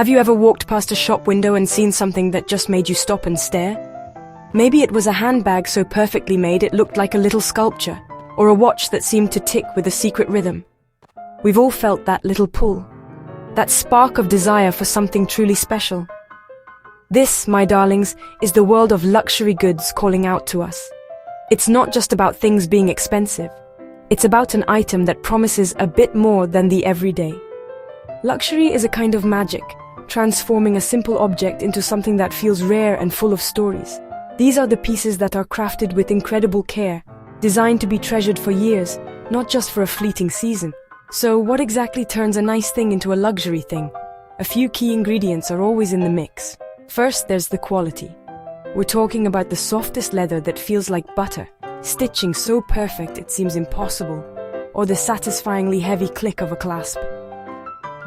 Have you ever walked past a shop window and seen something that just made you stop and stare? Maybe it was a handbag so perfectly made it looked like a little sculpture, or a watch that seemed to tick with a secret rhythm. We've all felt that little pull, that spark of desire for something truly special. This, my darlings, is the world of luxury goods calling out to us. It's not just about things being expensive. It's about an item that promises a bit more than the everyday. Luxury is a kind of magic, transforming a simple object into something that feels rare and full of stories. These are the pieces that are crafted with incredible care, designed to be treasured for years, not just for a fleeting season. So what exactly turns a nice thing into a luxury thing? A few key ingredients are always in the mix. First, there's the quality. We're talking about the softest leather that feels like butter, stitching so perfect it seems impossible, or the satisfyingly heavy click of a clasp.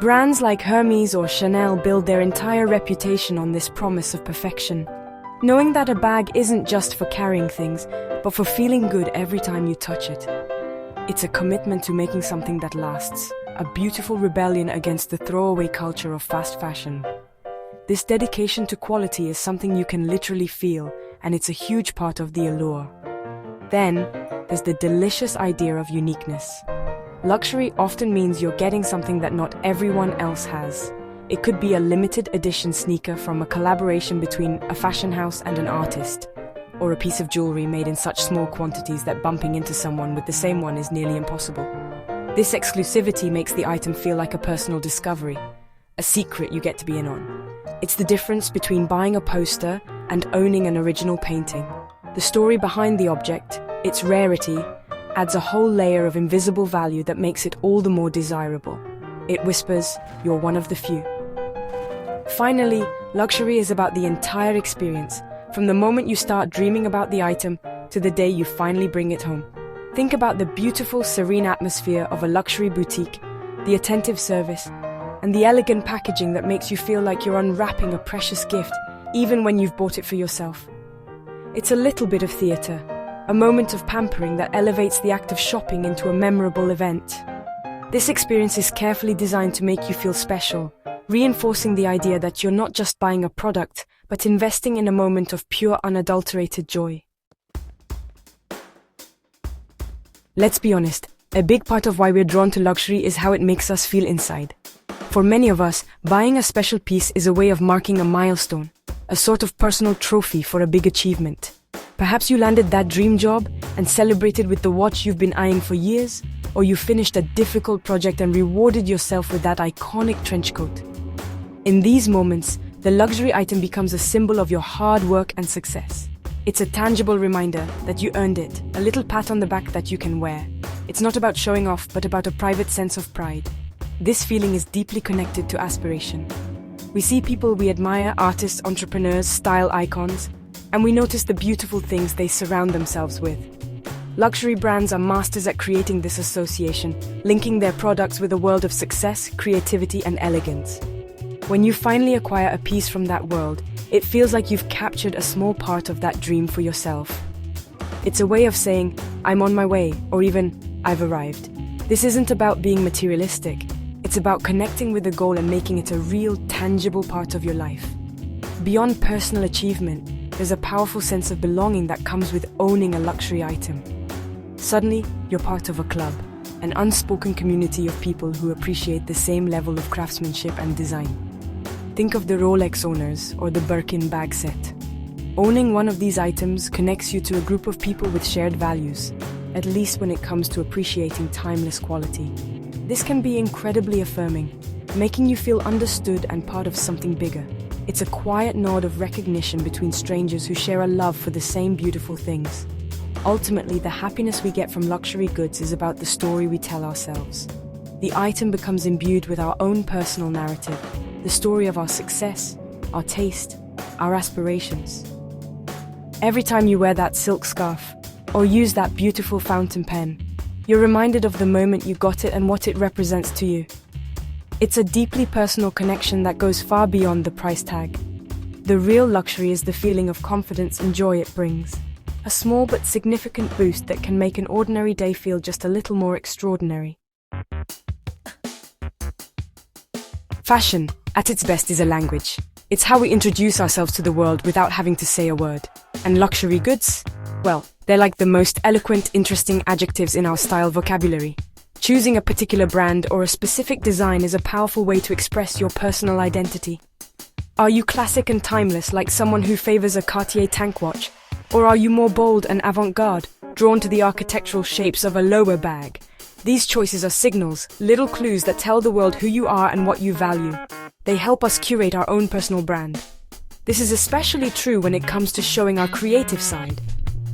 Brands like Hermes or Chanel build their entire reputation on this promise of perfection, knowing that a bag isn't just for carrying things, but for feeling good every time you touch it. It's a commitment to making something that lasts, a beautiful rebellion against the throwaway culture of fast fashion. This dedication to quality is something you can literally feel, and it's a huge part of the allure. Then, there's the delicious idea of uniqueness. Luxury often means you're getting something that not everyone else has. It could be a limited edition sneaker from a collaboration between a fashion house and an artist, or a piece of jewelry made in such small quantities that bumping into someone with the same one is nearly impossible. This exclusivity makes the item feel like a personal discovery, a secret you get to be in on. It's the difference between buying a poster and owning an original painting. The story behind the object, its rarity, adds a whole layer of invisible value that makes it all the more desirable. It whispers, you're one of the few. Finally, luxury is about the entire experience, from the moment you start dreaming about the item to the day you finally bring it home. Think about the beautiful, serene atmosphere of a luxury boutique, the attentive service, and the elegant packaging that makes you feel like you're unwrapping a precious gift, even when you've bought it for yourself. It's a little bit of theatre, a moment of pampering that elevates the act of shopping into a memorable event. This experience is carefully designed to make you feel special, reinforcing the idea that you're not just buying a product, but investing in a moment of pure, unadulterated joy. Let's be honest, a big part of why we're drawn to luxury is how it makes us feel inside. For many of us, buying a special piece is a way of marking a milestone, a sort of personal trophy for a big achievement. Perhaps you landed that dream job and celebrated with the watch you've been eyeing for years, or you finished a difficult project and rewarded yourself with that iconic trench coat. In these moments, the luxury item becomes a symbol of your hard work and success. It's a tangible reminder that you earned it, a little pat on the back that you can wear. It's not about showing off, but about a private sense of pride. This feeling is deeply connected to aspiration. We see people we admire, artists, entrepreneurs, style icons, and we notice the beautiful things they surround themselves with. Luxury brands are masters at creating this association, linking their products with a world of success, creativity, and elegance. When you finally acquire a piece from that world, it feels like you've captured a small part of that dream for yourself. It's a way of saying, I'm on my way, or even, I've arrived. This isn't about being materialistic. It's about connecting with the goal and making it a real, tangible part of your life. Beyond personal achievement, there's a powerful sense of belonging that comes with owning a luxury item. Suddenly, you're part of a club, an unspoken community of people who appreciate the same level of craftsmanship and design. Think of the Rolex owners or the Birkin bag set. Owning one of these items connects you to a group of people with shared values, at least when it comes to appreciating timeless quality. This can be incredibly affirming, making you feel understood and part of something bigger. It's a quiet nod of recognition between strangers who share a love for the same beautiful things. Ultimately, the happiness we get from luxury goods is about the story we tell ourselves. The item becomes imbued with our own personal narrative, the story of our success, our taste, our aspirations. Every time you wear that silk scarf, or use that beautiful fountain pen, you're reminded of the moment you got it and what it represents to you. It's a deeply personal connection that goes far beyond the price tag. The real luxury is the feeling of confidence and joy it brings. A small but significant boost that can make an ordinary day feel just a little more extraordinary. Fashion, at its best, is a language. It's how we introduce ourselves to the world without having to say a word. And luxury goods? Well, they're like the most eloquent, interesting adjectives in our style vocabulary. Choosing a particular brand or a specific design is a powerful way to express your personal identity. Are you classic and timeless, like someone who favors a Cartier tank watch? Or are you more bold and avant-garde, drawn to the architectural shapes of a lower bag? These choices are signals, little clues that tell the world who you are and what you value. They help us curate our own personal brand. This is especially true when it comes to showing our creative side.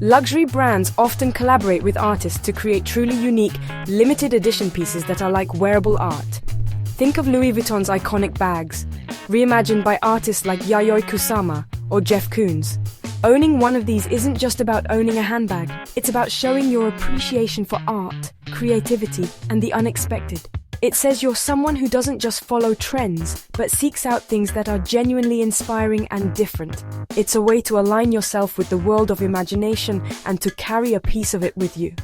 Luxury brands often collaborate with artists to create truly unique, limited edition pieces that are like wearable art. Think of Louis Vuitton's iconic bags, reimagined by artists like Yayoi Kusama or Jeff Koons. Owning one of these isn't just about owning a handbag, it's about showing your appreciation for art, creativity, and the unexpected. It says you're someone who doesn't just follow trends, but seeks out things that are genuinely inspiring and different. It's a way to align yourself with the world of imagination and to carry a piece of it with you.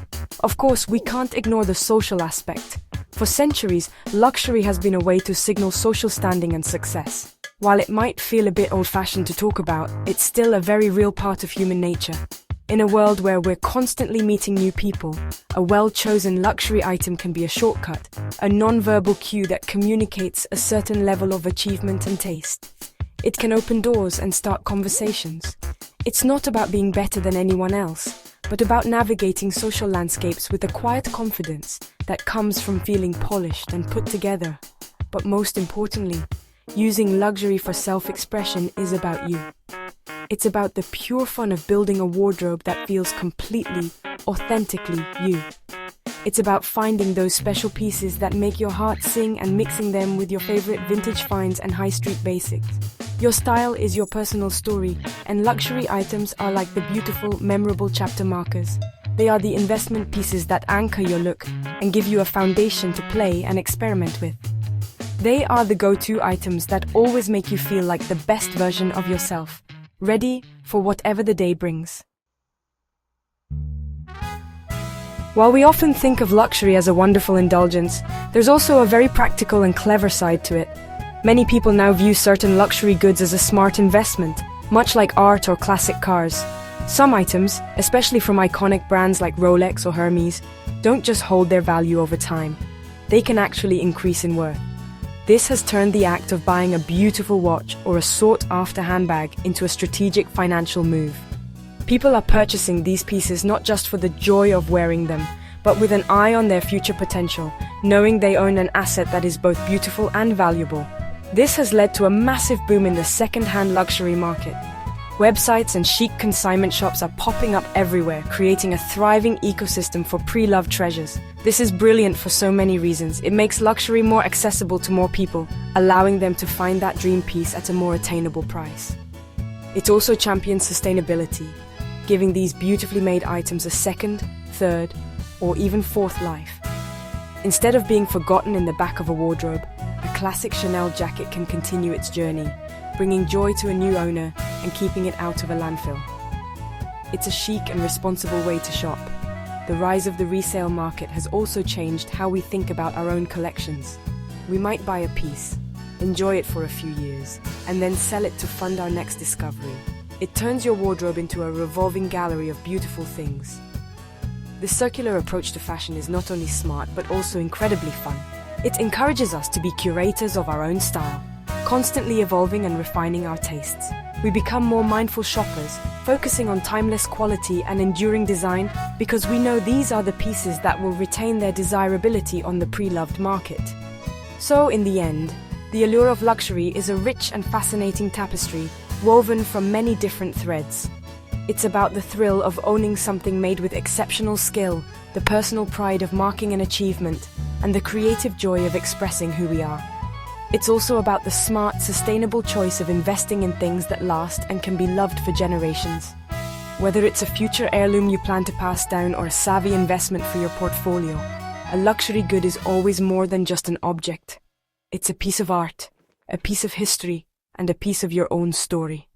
Of course, we can't ignore the social aspect. For centuries, luxury has been a way to signal social standing and success. While it might feel a bit old-fashioned to talk about, it's still a very real part of human nature. In a world where we're constantly meeting new people, a well-chosen luxury item can be a shortcut, a non-verbal cue that communicates a certain level of achievement and taste. It can open doors and start conversations. It's not about being better than anyone else, but about navigating social landscapes with a quiet confidence that comes from feeling polished and put together. But most importantly, using luxury for self-expression is about you. It's about the pure fun of building a wardrobe that feels completely, authentically you. It's about finding those special pieces that make your heart sing and mixing them with your favorite vintage finds and high street basics. Your style is your personal story, and luxury items are like the beautiful, memorable chapter markers. They are the investment pieces that anchor your look and give you a foundation to play and experiment with. They are the go-to items that always make you feel like the best version of yourself, ready for whatever the day brings. While we often think of luxury as a wonderful indulgence, there's also a very practical and clever side to it. Many people now view certain luxury goods as a smart investment, much like art or classic cars. Some items, especially from iconic brands like Rolex or Hermes, don't just hold their value over time. They can actually increase in worth. This has turned the act of buying a beautiful watch or a sought-after handbag into a strategic financial move. People are purchasing these pieces not just for the joy of wearing them, but with an eye on their future potential, knowing they own an asset that is both beautiful and valuable. This has led to a massive boom in the second-hand luxury market. Websites and chic consignment shops are popping up everywhere, creating a thriving ecosystem for pre-loved treasures. This is brilliant for so many reasons. It makes luxury more accessible to more people, allowing them to find that dream piece at a more attainable price. It also champions sustainability, giving these beautifully made items a second, third, or even fourth life. Instead of being forgotten in the back of a wardrobe, a classic Chanel jacket can continue its journey, bringing joy to a new owner and keeping it out of a landfill. It's a chic and responsible way to shop. The rise of the resale market has also changed how we think about our own collections. We might buy a piece, enjoy it for a few years, and then sell it to fund our next discovery. It turns your wardrobe into a revolving gallery of beautiful things. This circular approach to fashion is not only smart, but also incredibly fun. It encourages us to be curators of our own style, constantly evolving and refining our tastes. We become more mindful shoppers, focusing on timeless quality and enduring design because we know these are the pieces that will retain their desirability on the pre-loved market. So, in the end, the allure of luxury is a rich and fascinating tapestry woven from many different threads. It's about the thrill of owning something made with exceptional skill, the personal pride of marking an achievement, and the creative joy of expressing who we are. It's also about the smart, sustainable choice of investing in things that last and can be loved for generations. Whether it's a future heirloom you plan to pass down or a savvy investment for your portfolio, a luxury good is always more than just an object. It's a piece of art, a piece of history, and a piece of your own story.